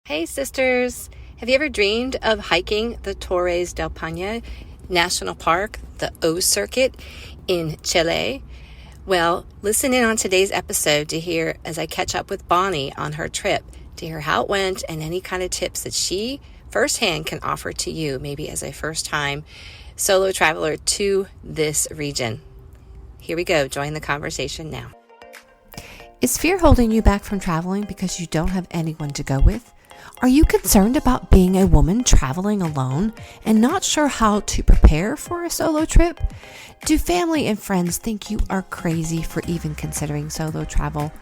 Hey sisters, have you ever dreamed of hiking the Torres del Paine National Park, the O Circuit in Chile? Well, listen in on today's episode to hear as I catch up with Bonnie on her trip to hear how it went and any kind of tips that she firsthand can offer to you, maybe as a first-time solo traveler to this region. Here we go. Join the conversation now. Is fear holding you back from traveling because you don't have anyone to go with? Are you concerned about being a woman traveling alone and not sure how to prepare for a solo trip? Do family and friends think you are crazy for even considering solo travel?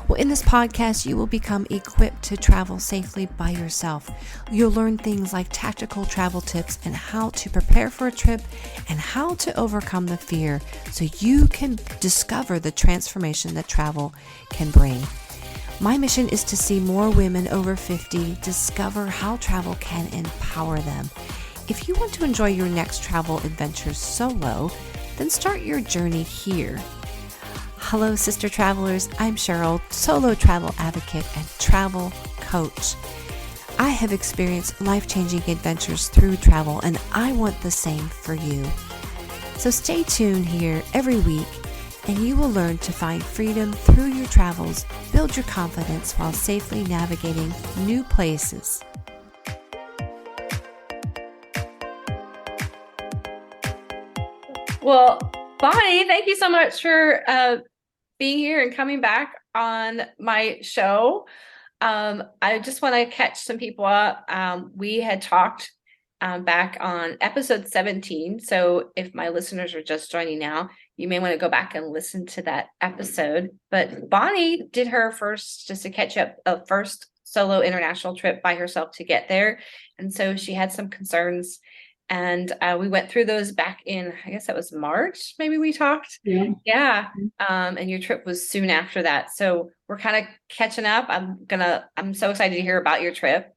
Well, in this podcast, you will become equipped to travel safely by yourself. You'll learn things like tactical travel tips and how to prepare for a trip and how to overcome the fear so you can discover the transformation that travel can bring. My mission is to see more women over 50 discover how travel can empower them. If you want to enjoy your next travel adventures solo, then start your journey here. Hello, sister travelers. I'm Cheryl, solo travel advocate and travel coach. I have experienced life-changing adventures through travel, and I want the same for you. So stay tuned here every week, and you will learn to find freedom through your travels, build your confidence while safely navigating new places. Well, Bonnie, thank you so much for being here and coming back on my show. I just want to catch some people up. We had talked back on episode 17. So if my listeners are just joining now, you may want to go back and listen to that episode. But Bonnie did her first, just to catch up, a first solo international trip by herself to get there. And so she had some concerns. And we went through those back in, I guess that was March, maybe we talked. Yeah. And your trip was soon after that. So we're kind of catching up. I'm so excited to hear about your trip.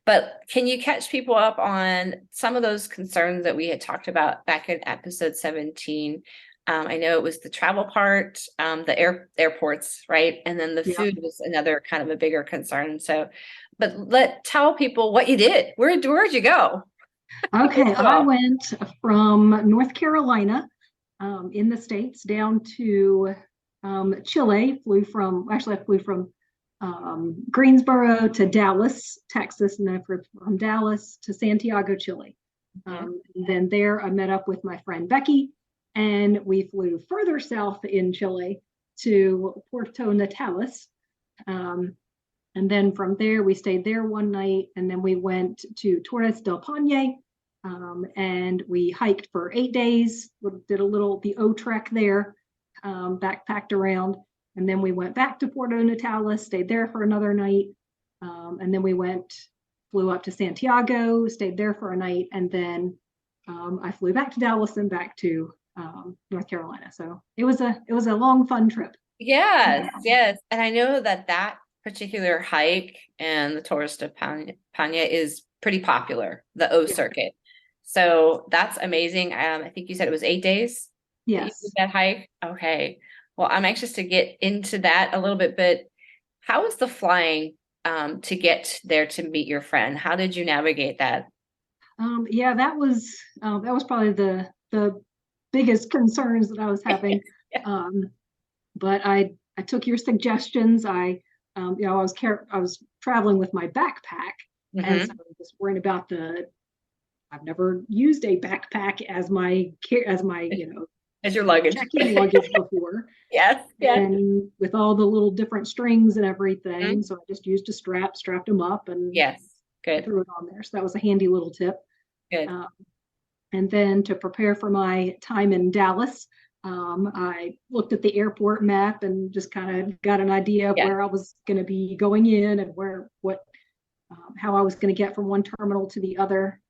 But can you catch people up on some of those concerns that we had talked about back in episode 17? I know it was the travel part, the airports, right? And then the food was another kind of a bigger concern. So, but tell people what you did. Where'd you go? Okay, I went from North Carolina in the States down to Chile. I flew from Greensboro to Dallas, Texas, and then from Dallas to Santiago, Chile. Then there I met up with my friend Becky, and we flew further south in Chile to Puerto Natales. And then from there, we stayed there one night, and then we went to Torres del Paine, and we hiked for 8 days, did the O trek there, backpacked around, and then we went back to Puerto Natales, stayed there for another night, and then flew up to Santiago, stayed there for a night, and then I flew back to Dallas and back to North Carolina. So it was a long, fun trip. Yes. And I know that particular hike and the Torres del Paine is pretty popular, the O circuit. So that's amazing. I think you said it was 8 days. Yes. That hike. Okay. Well, I'm anxious to get into that a little bit, but how was the flying to get there to meet your friend? How did you navigate that? That was probably the biggest concerns that I was having. But I took your suggestions. I was traveling with my backpack, and so I was just worrying about I've never used a backpack as my as your luggage, check-in luggage before. Yes. And with all the little different strings and everything, so I just used a strapped them up, and good. threw it on there. So that was a handy little tip. Good. And then to prepare for my time in Dallas, I looked at the airport map and just kind of got an idea of where I was going to be going in and how I was going to get from one terminal to the other.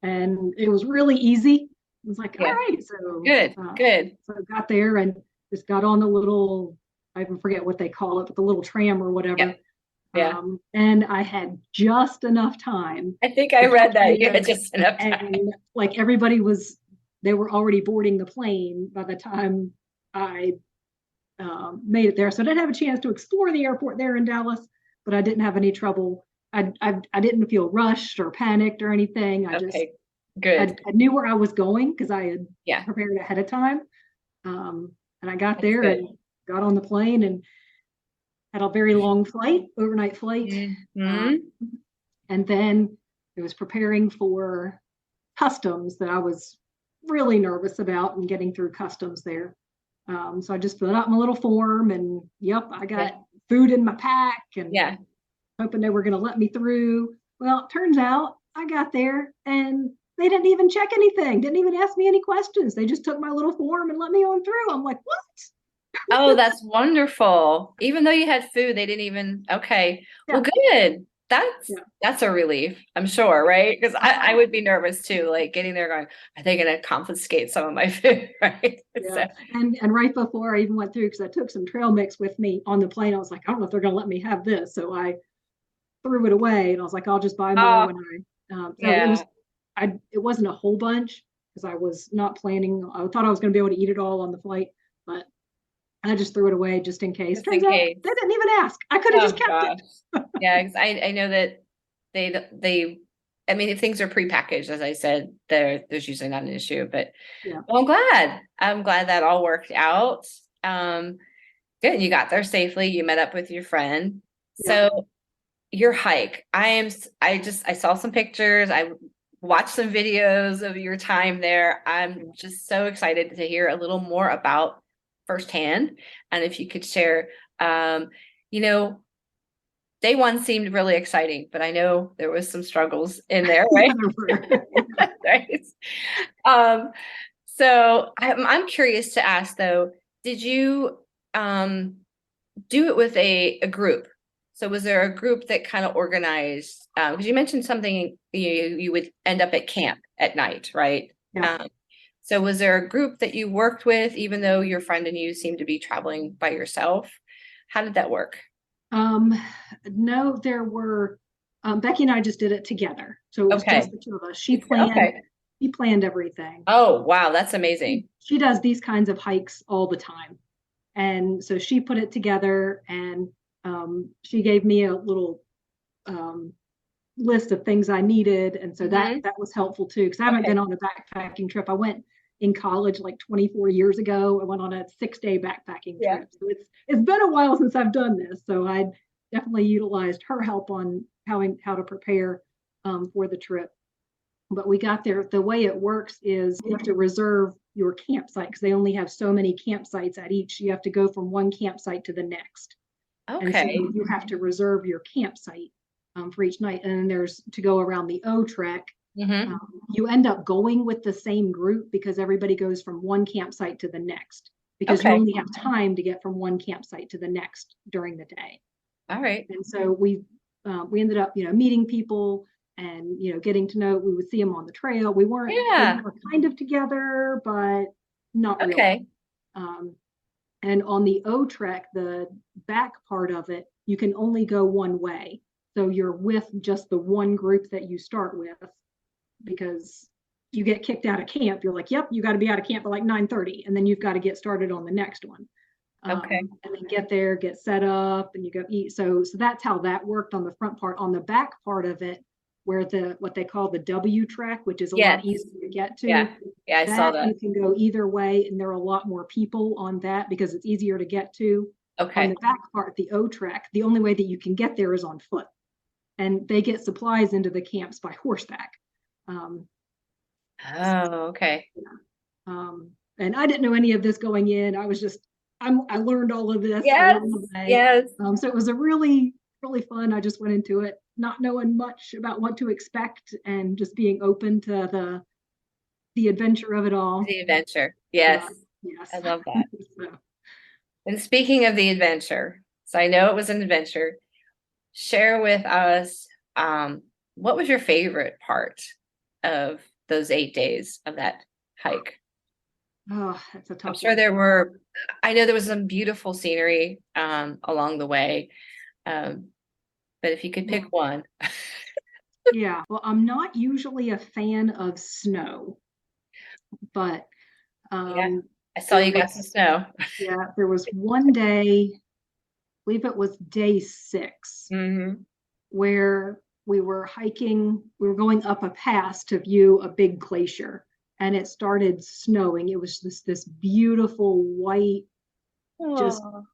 And it was really easy. It was like, all right, so good. So I got there and just got on the little, I even forget what they call it, but the little tram or whatever. And I had just enough time. I think I read that you had just enough time. And like they were already boarding the plane by the time I made it there. So I didn't have a chance to explore the airport there in Dallas, but I didn't have any trouble. I didn't feel rushed or panicked or anything. Okay, good. I knew where I was going because I had Yeah, prepared ahead of time. And I got that's there good. and got on the plane and had a very long flight, overnight flight. Hmm. Um, and then it was preparing for customs that I was really nervous about and getting through customs there. So I just filled out my little form and yep, I Yeah, got food in my pack and yeah. hoping they were going to let me through. Well, it turns out I got there and they didn't even check anything, didn't even ask me any questions. They just took my little form and let me on through. I'm like, what? Oh, that's wonderful. Even though you had food, they didn't even, okay. Well, Yeah, good. That's yeah. that's a relief, I'm sure, right? Because I would be nervous too, like getting there going, are they gonna confiscate some of my food, right? Yeah. So, And right before I even went through, because I took some trail mix with me on the plane, I was like, I don't know if they're going to let me have this. So I threw it away and I was like, I'll just buy more oh, when so yeah. it wasn't a whole bunch because I was not planning. I thought I was going to be able to eat it all on the flight, but I just threw it away just in case. Just in Turns out case. they didn't even ask. I could have just Oh kept gosh. it. Yeah, 'cause I know that they I mean if things are prepackaged, as I said, there's usually not an issue. But Yeah. well, I'm glad. I'm glad that all worked out. Um, Good. You got there safely. You met up with your friend. Yeah. So your hike, I saw some pictures. I watched some videos of your time there. I'm just so excited to hear a little more about firsthand. And if you could share, um, you know, day one seemed really exciting, but I know there was some struggles in there, Yeah, right? there were. Right. Um, so I'm curious to ask though, did you um do it with a group? So was there a group that kind of organized? Because you mentioned something you would end up at camp at night, right? Yeah. Um, so was there a group that you worked with, even though your friend and you seemed to be traveling by yourself? How did that work? Um, no, there were Becky and I just did it together. So it was just Okay. the two of us. Okay. She planned everything. Oh, wow, that's amazing. She does these kinds of hikes all the time. And so she put it together and she gave me a little um, list of things I needed. And so Hmm. that was helpful too, because I haven't been Okay. on a backpacking trip. I went in college like 24 years ago. I went on a 6-day backpacking Yeah. trip. So it's been a while since I've done this. So I definitely utilized her help on how to prepare for the trip. But we got there. The way it works is you have to reserve your campsite because they only have so many campsites at each. You have to go from one campsite to the next. And so Okay. you have to reserve your campsite for each night. And then there's to go around the O trek. Hmm. You end up going with the same group because everybody goes from one campsite to the next because you Okay. only have time to get from one campsite to the next during the day. All right. And so we ended up meeting people and getting to know. We would see them on the trail. We Yeah. were kind of together, but not really. Okay. Um, and on the O trek, the back part of it, you can only go one way. So you're with just the one group that you start with because you get kicked out of camp. You're like, yep, you got to be out of camp by like 9:30, and then you've got to get started on the next one. Okay. And then get there, get set up, and you go eat. So that's how that worked on the front part. On the back part of it, where what they call the W track, which is a Yes. lot easier to get Yeah. to, Yeah, I saw that that. you can go either way, and there are a lot more people on that because it's easier to get to. On Okay. the back part, the O track, the only way that you can get there is on foot, and they get supplies into the camps by horseback. Um, Oh, okay. and I didn't know any of this going in. I learned all of this Yes. along the way. Yes. So it was a really, really fun. I just went into it not knowing much about what to expect and just being open to the adventure of it all. The adventure. Yes. Yes. I love that. So, And speaking of the adventure, so I know it was an adventure. Share with us, what was your favorite part of those 8 days of that hike? oh, that's a I'm tough sure one. I know there was some beautiful scenery along the way. Um, but if you could pick one. Yeah. Well, I'm not usually a fan of snow, but Yeah, um, I saw there you got was some snow. yeah, there was one day believe it was day 6, Mm-hmm. where we were hiking. We were going up a pass to view a big glacier, and it started snowing. It was this beautiful white, just Oh,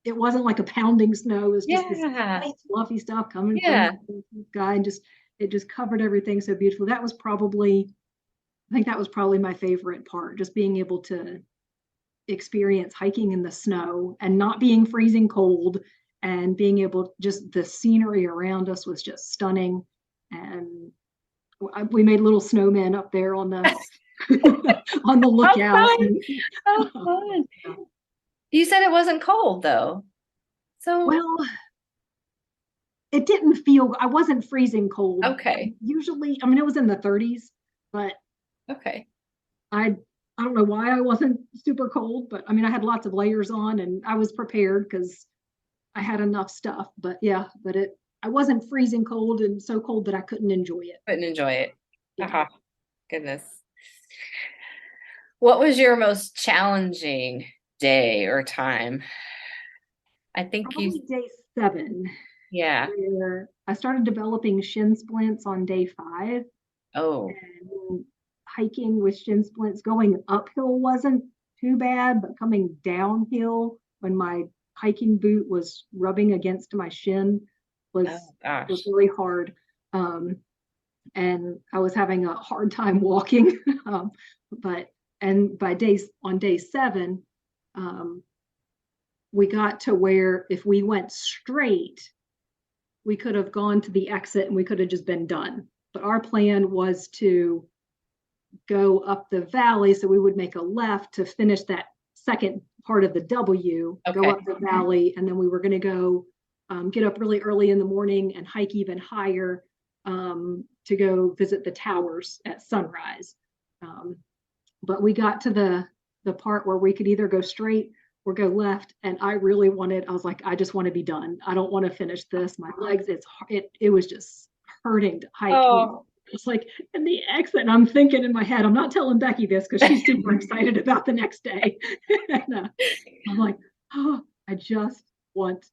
it wasn't like a pounding snow. It was just this yeah. white fluffy stuff coming from Yeah. the sky, and just it just covered everything so beautiful. That was probably, I think that was probably my favorite part, just being able to experience hiking in the snow and not being freezing cold, and being able, just the scenery around us was just stunning. And we made little snowmen up there on the on the How lookout. fun. How fun. You said it wasn't cold though. So, Well, it didn't feel, I wasn't freezing cold. okay. Usually, I mean, it was in the 30s, but Okay. I I don't know why I wasn't super cold, but I mean, I had lots of layers on and I was prepared because I had enough stuff. But yeah, but I wasn't freezing cold and so cold that I couldn't enjoy it. Couldn't enjoy it. Yeah. Haha. Goodness. What was your most challenging day or time? I think you, Probably day 7, yeah. where I started developing shin splints on day 5, Oh, and hiking with shin splints. Going uphill wasn't too bad, but coming downhill when my hiking boot was rubbing against my shin oh was gosh. really hard. Um, and I was having a hard time walking. But and by days on day 7, um, we got to where if we went straight, we could have gone to the exit and we could have just been done. But our plan was to go up the valley. So we would make a left to finish that second part of the W, go Okay. up the valley, and then we were going to go get up really early in the morning and hike even higher, to go visit the towers at sunrise. Um, but we got to the part where we could either go straight or go left, and I was like, I just want to be done. I don't want to finish this. My legs, it was just hurting to hike. Oh, It's like in the exit, and I'm thinking in my head, I'm not telling Becky this because she's super excited about the next day. And, I'm like, oh, I just want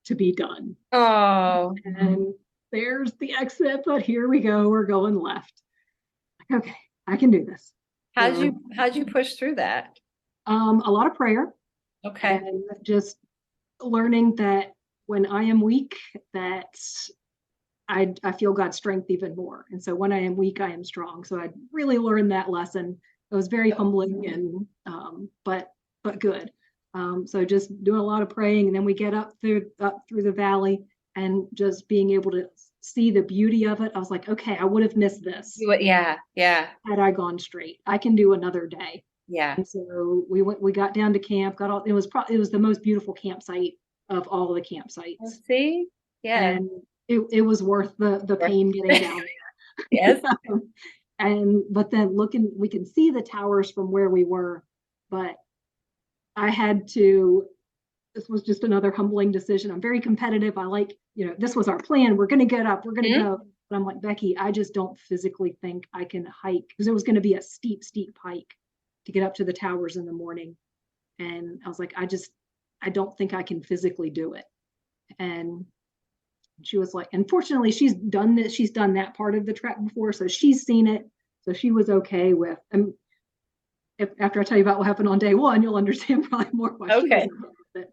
to be done. oh. And there's the exit, but here we go. We're going left. Like, okay, I can do this. So, How'd you push through that? a lot of prayer, Okay. and just learning that when I am weak, that I feel God's strength even more. And so when I am weak, I am strong. So I really learned that lesson. It was very humbling, and but good. So just doing a lot of praying, and then we get up through the valley, and just being able to see the beauty of it. I was like, okay, I would have missed this Yeah, yeah, had I gone straight. I can do another day. yeah. And so we got down to camp, got all, it was the most beautiful campsite of all the campsites. Let's see. Yeah. And it was worth the pain getting down Yes. there. And but then looking, we can see the towers from where we were, but I had to, this was just another humbling decision. I'm very competitive. I like, this was our plan. We're going to get up, we're going to Mhm. go. But I'm like, Becky, I just don't physically think I can hike, because it was going to be a steep hike to get up to the towers in the morning. And I was like, I don't think I can physically do it. And she was like, unfortunately, she's done this. She's done that part of the trek before, so she's seen it. So she was okay with. After I tell you about what happened on day 1, you'll understand probably more why she was Okay. okay with it.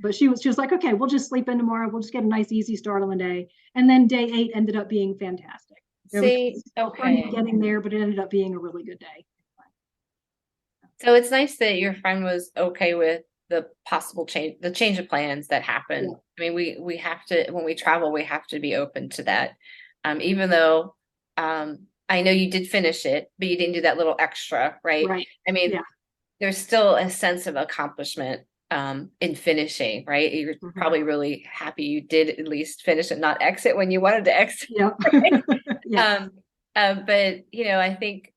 But she was like, okay, we'll just sleep in tomorrow. We'll just get a nice easy start on the day. And then day 8 ended up being fantastic. It was See, funny okay. getting there, but it ended up being a really good day. So it's nice that your friend was okay with the possible the change of plans that happen. Yeah. I mean, we have to, when we travel, we have to be open to that. Even though I know you did finish it, but you didn't do that little extra, right? Right. I mean, Yeah. there's still a sense of accomplishment in finishing, right? You're Mhm. probably really happy you did at least finish and not exit when you wanted to exit. Yeah. Yeah. Um, but I think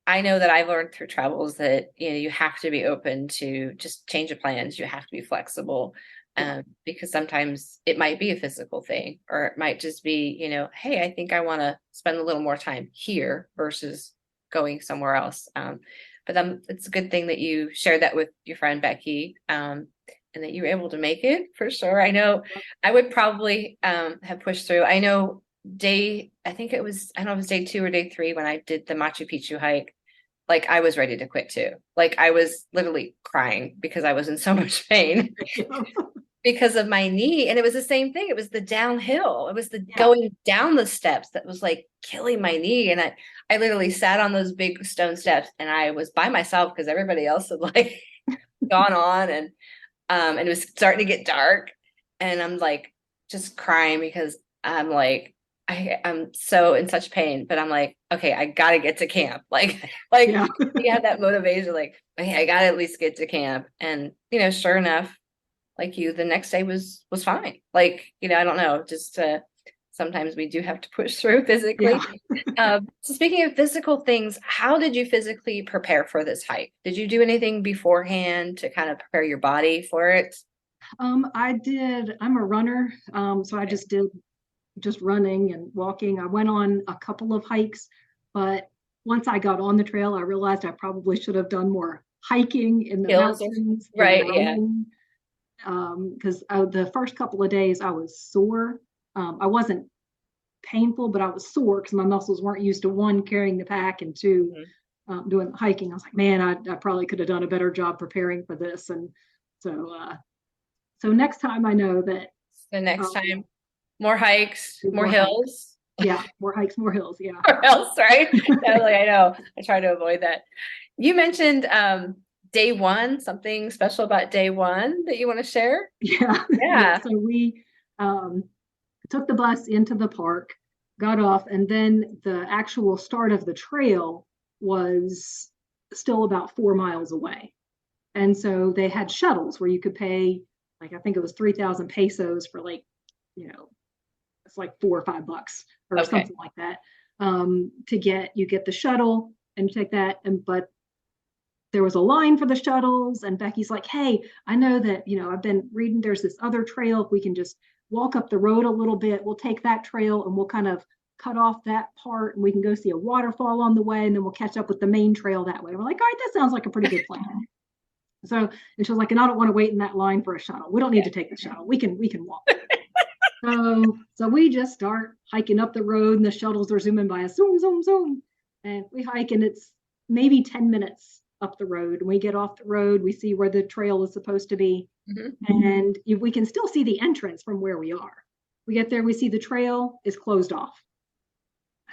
I know that I've learned through travels that you have to be open to just change of plans. You have to be flexible, Yeah. because sometimes it might be a physical thing, or it might just be, hey, I think I want to spend a little more time here versus going somewhere else. But it's a good thing that you shared that with your friend Becky. and that you were able to make it for sure. I know I would probably have pushed through. I know I think it was, I don't know if it was day 2 or day 3 when I did the Machu Picchu hike. Like I was ready to quit too. Like I was literally crying because I was in so much pain because of my knee. And it was the same thing. It was the downhill. It was the going down the steps that was like killing my knee. And I literally sat on those big stone steps and I was by myself because everybody else had like gone on and it was starting to get dark. And I'm like just crying because I'm like, I'm so in such pain, but I'm like, okay, I gotta get to camp. You had that motivation, like, okay, I gotta at least get to camp. And sure enough, like the next day was fine. Like, I don't know, just sometimes we do have to push through physically. So speaking of physical things, how did you physically prepare for this hike? Did you do anything beforehand to kind of prepare your body for it? I did. I'm a runner, so I just did running and walking. I went on a couple of hikes, but once I got on the trail, I realized I probably should have done more hiking in the mountains, right? Because the first couple of days I was sore. I wasn't painful, but I was sore because my muscles weren't used to, one, carrying the pack, and two, doing the hiking. I was like, man, I probably could have done a better job preparing for this. And so next time I know that the next time, more hikes, more hills. Yeah, more hikes, more hills. Yeah. More hills, right? Totally. I know. I try to avoid that. You mentioned day 1, something special about day 1 that you want to share? Yeah. So we took the bus into the park, got off, and then the actual start of the trail was still about 4 miles away. And so they had shuttles where you could pay, like, I think it was 3,000 pesos for like, it's like $4 or $5 or something like that. You get the shuttle and you take that. But there was a line for the shuttles, and Becky's like, hey, I know that, I've been reading, there's this other trail. If we can just walk up the road a little bit, we'll take that trail and we'll kind of cut off that part and we can go see a waterfall on the way, and then we'll catch up with the main trail that way. We're like, all right, that sounds like a pretty good plan. So, and she was like, and I don't want to wait in that line for a shuttle. We don't need to take the shuttle. We can walk. So we just start hiking up the road, and the shuttles are zooming by us, zoom, zoom, zoom. And we hike, and it's maybe 10 minutes up the road. And we get off the road, we see where the trail is supposed to be. And we can still see the entrance from where we are. We get there, we see the trail is closed off.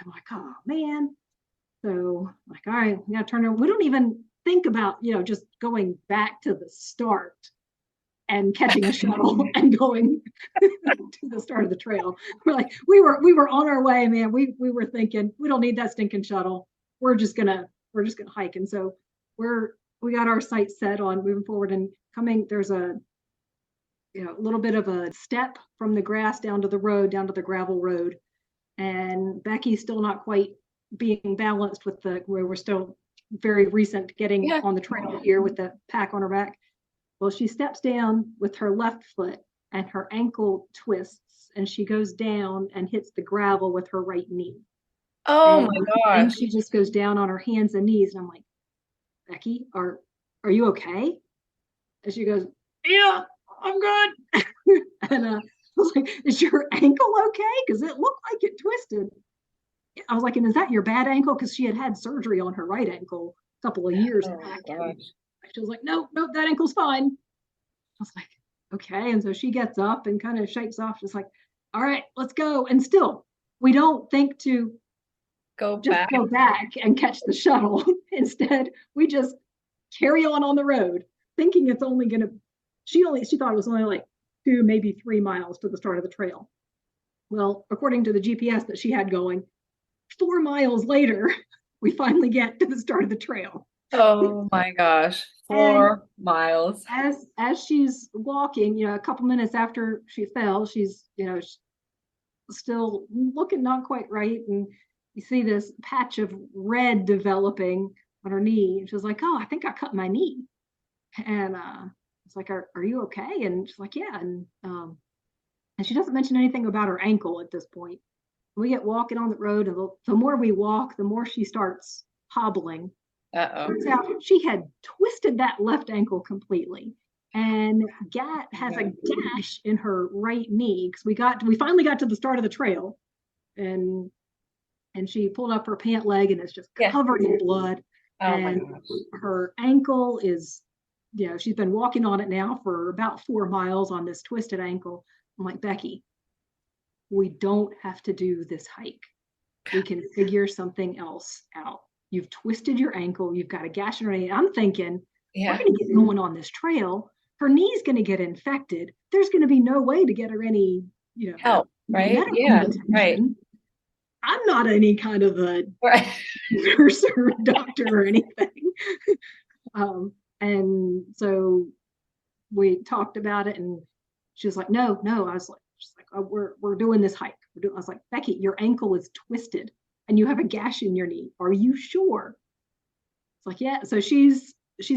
I'm like, oh man. So like, all right, we gotta turn around. We don't even think about, just going back to the start and catching a shuttle and going to the start of the trail. We're like, we were on our way, man. We were thinking, we don't need that stinking shuttle. We're just gonna hike. And so we got our sights set on moving forward and coming. There's a little bit of a step from the grass down to the road, down to the gravel road. And Becky's still not quite being balanced with where we're still very recent getting on the trail here with the pack on her back. Well, she steps down with her left foot and her ankle twists, and she goes down and hits the gravel with her right knee. Oh my gosh. And she just goes down on her hands and knees. And I'm like, Becky, are you okay? And she goes, yeah, I'm good. And I was like, is your ankle okay? Because it looked like it twisted. I was like, and is that your bad ankle? Because she had surgery on her right ankle a couple of years back. She was like, nope, that ankle's fine. I was like, okay. And so she gets up and kind of shakes off, just like, all right, let's go. And still, we don't think to go back and catch the shuttle. Instead, we just carry on the road, thinking it's only going to, she thought it was only like 2, maybe 3 miles to the start of the trail. Well, according to the GPS that she had going, 4 miles later, we finally get to the start of the trail. Oh my gosh, 4 miles. As she's walking, a couple minutes after she fell, she's, still looking not quite right. And you see this patch of red developing on her knee. And she's like, oh, I think I cut my knee. And it's like, are you okay? And she's like, yeah. And she doesn't mention anything about her ankle at this point. We get walking on the road, and the more we walk, the more she starts hobbling. Uh-oh. Turns out she had twisted that left ankle completely. and Gat has a gash in her right knee because we finally got to the start of the trail, and she pulled up her pant leg and it's just covered in blood. Oh my And gosh. her ankle is, she's been walking on it now for about 4 miles on this twisted ankle. I'm like, Becky, we don't have to do this hike. We can figure something else out. You've twisted your ankle. You've got a gash in her knee. I'm thinking, we're going to get going on this trail. Her knee's going to get infected. There's going to be no way to get her any, help, right? medical attention. Right. I'm not any kind of a Right. nurse or doctor or anything. And so we talked about it, and she was like, no. I was like, oh, we're doing this hike. I was like, Becky, your ankle is twisted and you have a gash in your knee. Are you sure? It's like, yeah. So she's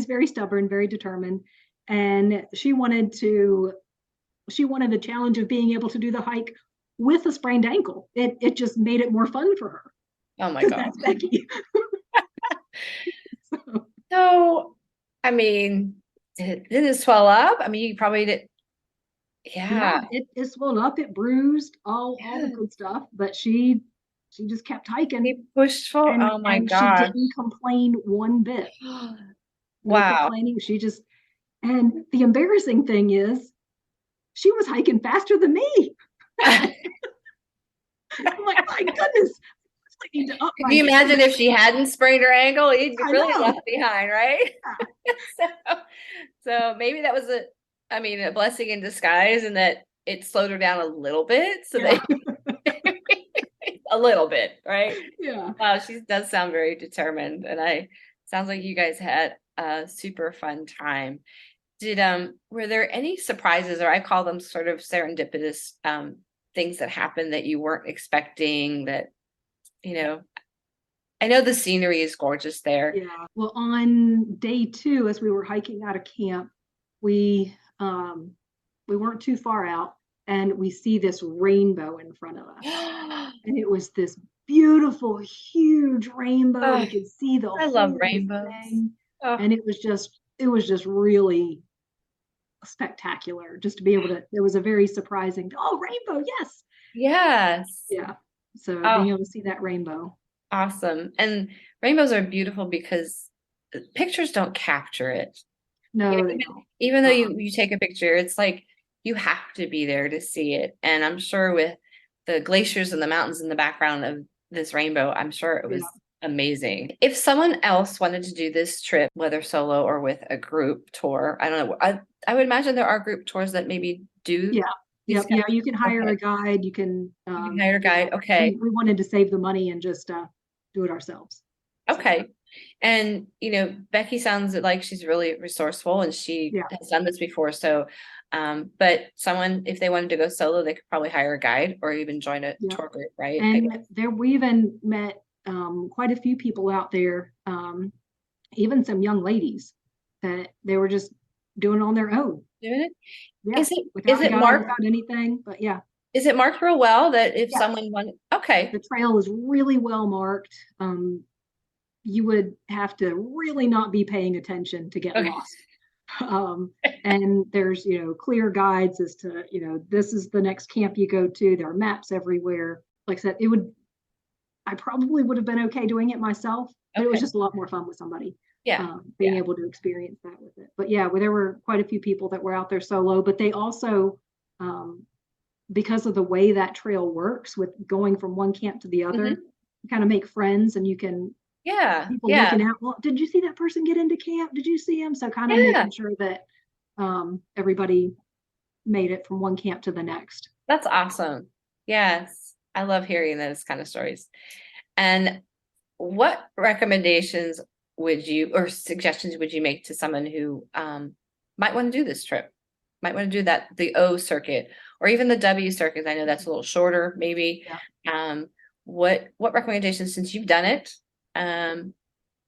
very stubborn, very determined, and she wanted the challenge of being able to do the hike with a sprained ankle. It just made it more fun for her. Oh my God. That's Becky. So, I mean, did it swell up? I mean, you probably did. Yeah. It swelled up, it bruised, all the good stuff, but she just kept hiking. He pushed forward. Oh my God. She didn't complain one bit. Wow. No complaining. And the embarrassing thing is she was hiking faster than me. I'm like, my goodness. Can you imagine if she hadn't sprained her ankle? You'd be really left behind, right? Yeah. So maybe that was a blessing in disguise, and that it slowed her down a little bit. So that a little bit, right? Yeah. Wow, she does sound very determined, and sounds like you guys had a super fun time. Were there any surprises, or I call them sort of serendipitous things that happened that you weren't expecting? That I know the scenery is gorgeous there. Yeah. Well, on day 2, as we were hiking out of camp, we weren't too far out, and we see this rainbow in front of us. And it was this beautiful, huge rainbow. We could see the I love rainbows. And it was just really spectacular just to be able to. It was a very surprising, rainbow, yes. Yes. Yeah. So being able to see that rainbow. Awesome. And rainbows are beautiful because pictures don't capture it. No, even though you take a picture, it's like you have to be there to see it. And I'm sure with the glaciers and the mountains in the background of this rainbow, I'm sure it was amazing. If someone else wanted to do this trip, whether solo or with a group tour, I don't know. I would imagine there are group tours that maybe do. Yeah. Yeah, you can hire a guide. You can hire a guide. Okay. We wanted to save the money and just do it ourselves. Okay. And Becky sounds like she's really resourceful, and she has done this before. So but someone, if they wanted to go solo, they could probably hire a guide or even join a tour group, right? And we even met quite a few people out there, even some young ladies that they were just doing it on their own. Doing it? Yeah. Is it marked without anything? But yeah. Is it marked real well that if someone wanted? Okay. The trail is really well marked. You would have to really not be paying attention to get lost. And there's, clear guides as to, this is the next camp you go to. There are maps everywhere. Like I said, I probably would have been okay doing it myself, but it was just a lot more fun with somebody. Yeah. Being able to experience that with it. But yeah, there were quite a few people that were out there solo, but they also, because of the way that trail works with going from one camp to the other, you kind of make friends, and you can people looking out, well, did you see that person get into camp? Did you see him? So kind of making sure that everybody made it from one camp to the next. That's awesome. Yes. I love hearing those kind of stories. And what recommendations or suggestions would you make to someone who might want to do this trip, might want to do the O circuit, or even the W circuit? I know that's a little shorter, maybe. What recommendations, since you've done it,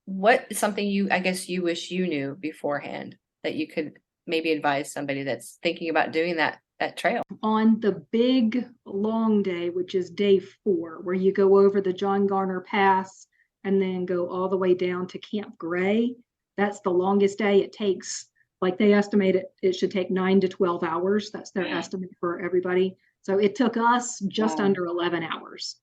what is something I guess you wish you knew beforehand that you could maybe advise somebody that's thinking about doing that trail? On the big long day, which is day 4, where you go over the John Garner Pass and then go all the way down to Camp Gray, that's the longest day. It takes like they estimate it should take 9 to 12 hours. That's their estimate for everybody. So it took us just under 11 hours.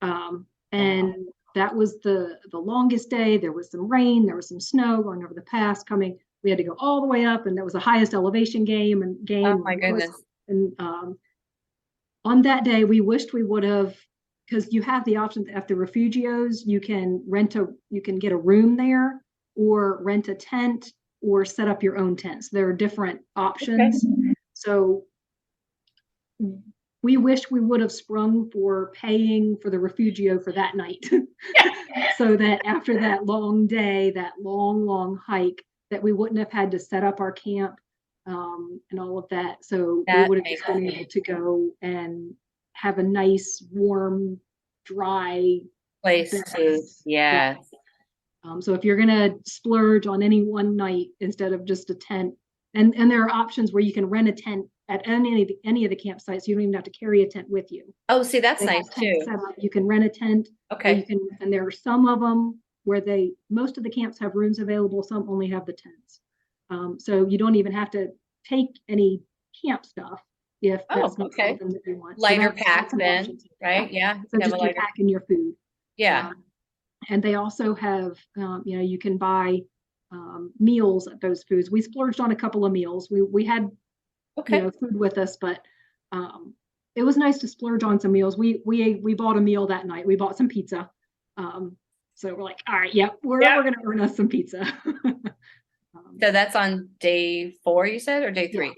And that was the longest day. There was some rain, there was some snow going over the pass coming. We had to go all the way up, and that was the highest elevation Oh my goodness. And on that day, we wished we would have, because you have the option at the refugios, you can get a room there, or rent a tent, or set up your own tents. There are different options. Okay. So we wish we would have sprung for paying for the refugio for that night. So that after that long day, that long hike, that we wouldn't have had to set up our camp and all of that. So we would have just been able to go and have a nice, warm, dry place to, yes. So if you're gonna splurge on any one night instead of just a tent, and there are options where you can rent a tent at any of the campsites. You don't even have to carry a tent with you. Oh, see, that's nice too. You can rent a tent. Okay. And there are some of them where most of the camps have rooms available. Some only have the tents. So you don't even have to take any camp stuff if that's not something that you want. Lighter pack then, right? Yeah. So just your pack and your food. Yeah. And they also have, you can buy meals at those foods. We splurged on a couple of meals. We had food with us, but it was nice to splurge on some meals. We bought a meal that night. We bought some pizza. So we're like, all right, we're going to earn us some pizza. So that's on day 4, you said, or day 3? Yeah.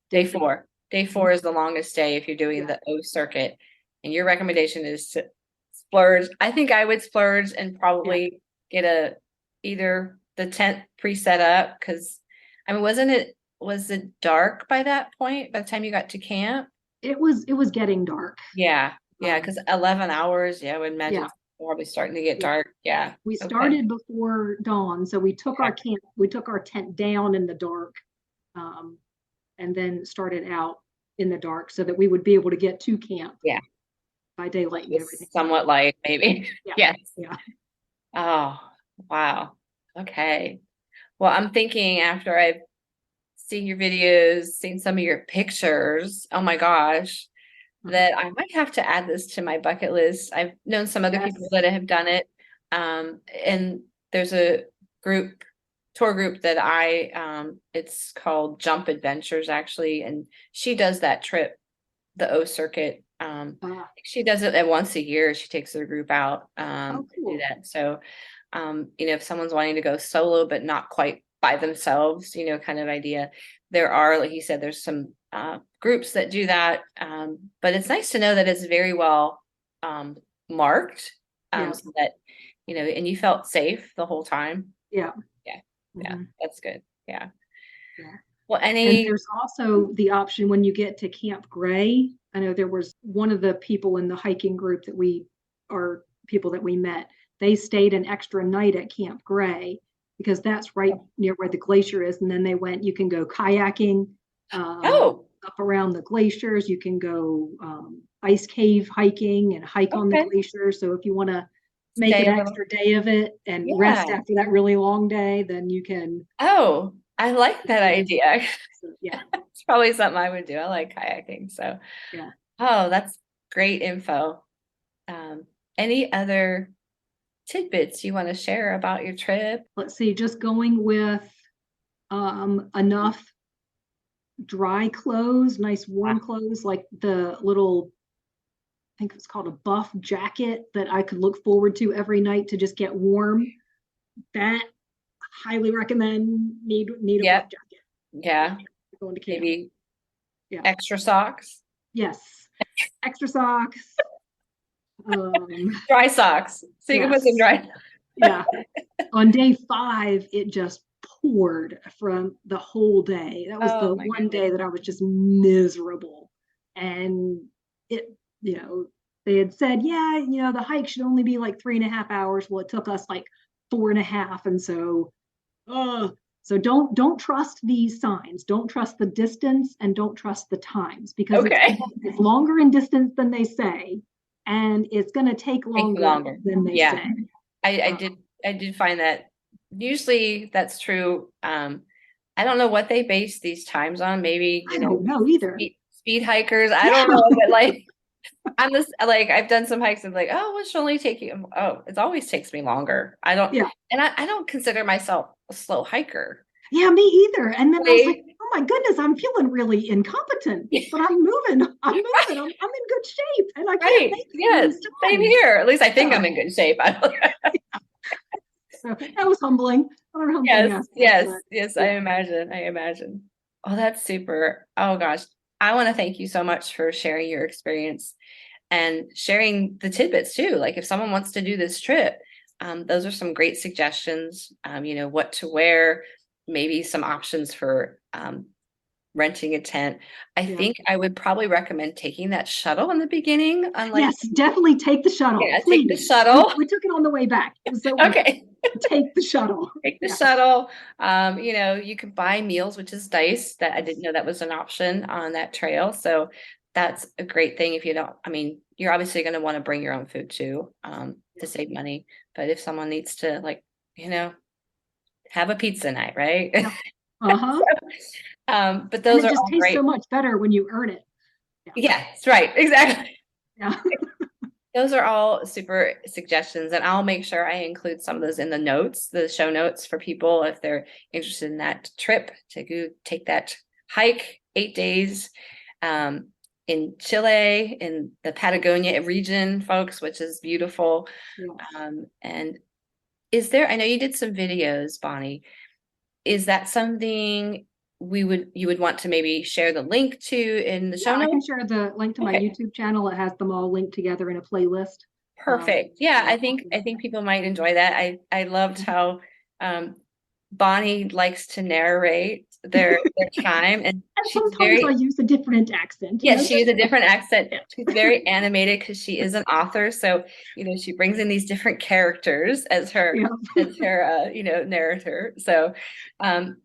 Day 4. Day 4 is the longest day if you're doing the O circuit. And your recommendation is to splurge. I think I would splurge and probably get either the tent pre-set up, because I mean, was it dark by that point, by the time you got to camp? It was getting dark. Yeah, because 11 hours, I would imagine probably starting to get dark. Yeah. We started before dawn, so we took our tent down in the dark, and then started out in the dark so that we would be able to get to camp by daylight and everything. Somewhat light, maybe. Yes. Yeah. Oh, wow. Okay. Well, I'm thinking after I've seen your videos, seen some of your pictures, oh my gosh, that I might have to add this to my bucket list. I've known some other people that have done it. And there's a tour group that it's called Jump Adventures actually. And she does that trip, the O circuit. She does it once a year. She takes her group out to do that. So, if someone's wanting to go solo, but not quite by themselves, kind of idea. There are, like you said, there's some groups that do that. But it's nice to know that it's very well marked, so that, and you felt safe the whole time. Yeah. That's good. Yeah. Well, and there's also the option when you get to Camp Gray. I know there was one of the people in the hiking group that we met. They stayed an extra night at Camp Gray because that's right near where the glacier is. And then they went, you can go kayaking up around the glaciers. You can go ice cave hiking and hike on the glacier. So if you want to make an extra day of it and rest after that really long day, then you can. Oh, I like that idea. So, it's probably something I would do. I like kayaking. So oh, that's great info. Any other tidbits you want to share about your trip? Let's see, just going with enough dry clothes, nice warm clothes, like the little, I think it's called a buff jacket that I could look forward to every night to just get warm. That highly recommend. Need a buff jacket. Yeah. Going to camp. Maybe extra socks. Yes. Extra socks. Dry socks. So you can put some dry. On day 5, it just poured from the whole day. That was the one day that I was just miserable. And it, they had said, the hike should only be like 3.5 hours. Well, it took us like 4.5. And so, so don't trust these signs. Don't trust the distance and don't trust the times, because it's longer in distance than they say. And it's going to take longer than they say. I did find that usually that's true. I don't know what they base these times on. Maybe, I don't know either. Speed hikers. I don't know, but like I'm this like I've done some hikes and like, oh, it should only take you. Oh, it always takes me longer. I don't, and I don't consider myself a slow hiker. Yeah, me either. And then I was like, oh my goodness, I'm feeling really incompetent, but I'm moving. I'm in good shape, and I can't make it. Same here. At least I think I'm in good shape. So that was humbling. Yes. I imagine. Oh, that's super. Oh gosh. I want to thank you so much for sharing your experience and sharing the tidbits too. Like if someone wants to do this trip, those are some great suggestions. What to wear, maybe some options for renting a tent. I think I would probably recommend taking that shuttle in the beginning. Yes, definitely take the shuttle. Yeah, please. Take the shuttle. We took it on the way back. So okay. Take the shuttle. Take the shuttle. You can buy meals, which is nice. That I didn't know that was an option on that trail. So that's a great thing. If you don't, you're obviously going to want to bring your own food too, to save money. But if someone needs to, have a pizza night, right? But those are all great. It just tastes so much better when you earn it. Yes, right. Exactly. Yeah. Those are all super suggestions, and I'll make sure I include some of those in the show notes for people if they're interested in that trip to go take that hike 8 days in Chile, in the Patagonia region, folks, which is beautiful. Yeah. And I know you did some videos, Bonnie. Is that something you would want to maybe share the link to in the show notes? I can share the link to my YouTube channel. It has them all linked together in a playlist. Perfect. I think people might enjoy that. I loved how Bonnie likes to narrate their time, and sometimes I use a different accent. Yes, she uses a different accent. She's very animated because she is an author, so she brings in these different characters as her narrator. So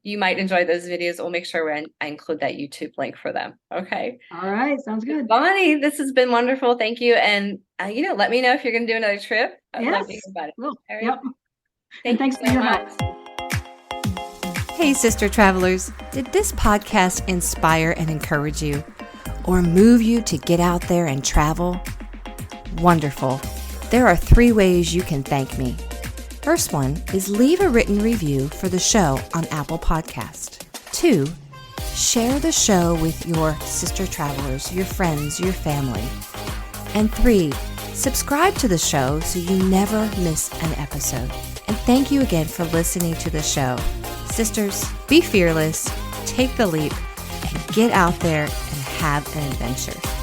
you might enjoy those videos. We'll make sure I include that YouTube link for them. Okay. All right, sounds good. Bonnie, this has been wonderful. Thank you, and let me know if you're going to do another trip. I'd love to hear about it. Will. Right. Yep. Thanks for your help. Hey, sister travelers, did this podcast inspire and encourage you or move you to get out there and travel? Wonderful. There are 3 ways you can thank me. First one is leave a written review for the show on Apple Podcast. 2, share the show with your sister travelers, your friends, your family. And 3, subscribe to the show so you never miss an episode. And thank you again for listening to the show. Sisters, be fearless, take the leap, and get out there and have an adventure.